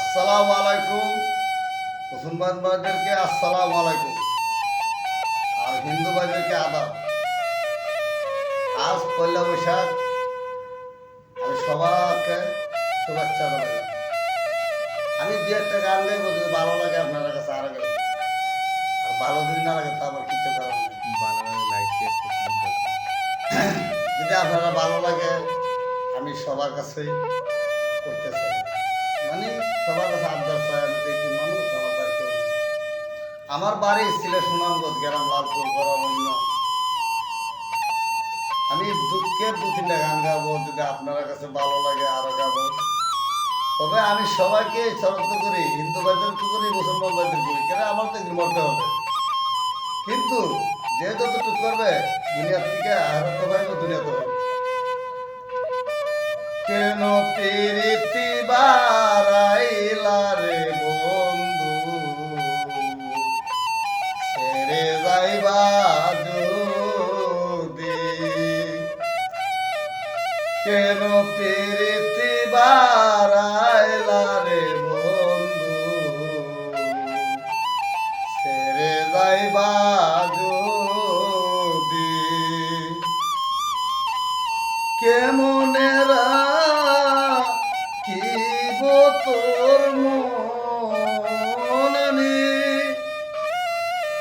আসসালামু আলাইকুম। মুসলমান ভাইদেরকে আসসালামু আলাইকুম আর হিন্দু ভাইদেরকে আদাব। আজ পয়লা বৈশাখ, আমি সবাইকে শুভেচ্ছা জানাই। আমি দু একটা গান গাইবো, যদি ভালো লাগে আপনার কাছে আর গাইব, আর ভালো যদি না লাগে তা আমার কিছু করার নেই। যদি আপনারা ভালো লাগে আমি সবার কাছেই করতে চাই, মানে সবার কাছে আবদার চাই। আমি তো একটি মানুষ, আমার তার কেউ নেই। আমার বাড়ি সিলেট সুনামগঞ্জ, গ্রাম লালপুর বরাবন্য। আমি দুঃখের দু তিনটা গান গাবো, যদি আপনার কাছে ভালো লাগে আরো গাবো। তবে আমি সবাইকে শ্রদ্ধা করি, হিন্দু ভাইদেরকে করি, মুসলমান ভাইদের করি, কেন আমার তো এগুলো মরতে হবে। কিন্তু যে যতটুকু করবে দুনিয়ার থেকে আহরত ভাইব, দুনিয়াতে হবে। কেন প্রীতি বারাইলা রে বন্ধু, ছেড়ে যাইবা যদি। কেন প্রীতি বারাইলা রে বন্ধু, ছেড়ে যাইবা যদি। কেমনেরা কি তোর মননি,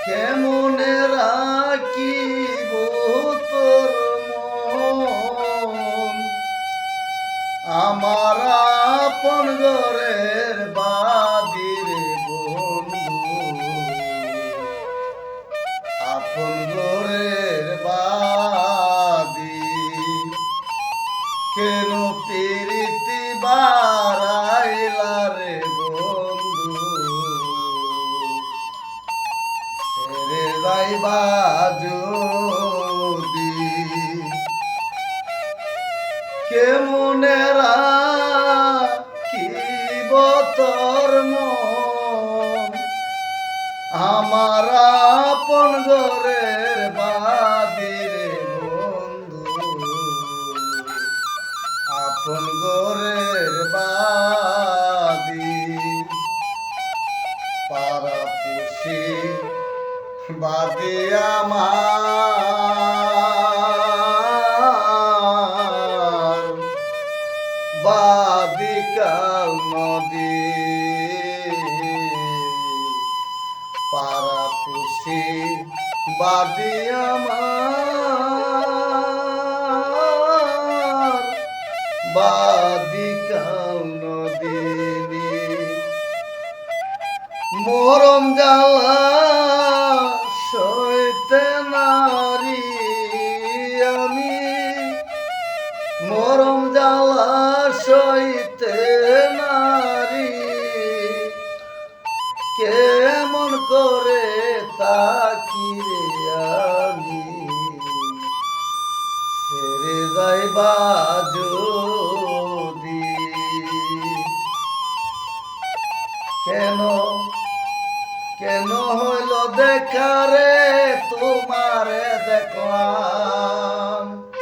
কেমনেরা কি তোর মন। আমার আপন ঘরের বাদির বন্ধু, আপন ঘরের বাদি। কেন প্রীতি বারাইলা রে বন্ধু, ছেড়ে যাইবা যদি। কেমনেরা কি তোর মন, আমার আপন ঘরের বাদিরে বন্ধু, আপন ঘরের বাদি। পাড়া পুষি বাদি আমার, বাদিকাল নদী। পাড়া পুষি বাদি আমার, বাদিকাল নদী। মরম জ্বালা সইতে নারী আমি, মরম জ্বালা সইতে নারী। কেমন করে তাকি রে আমি, ছেড়ে যাইবা যদি। কেন কেন হইল দেখা রে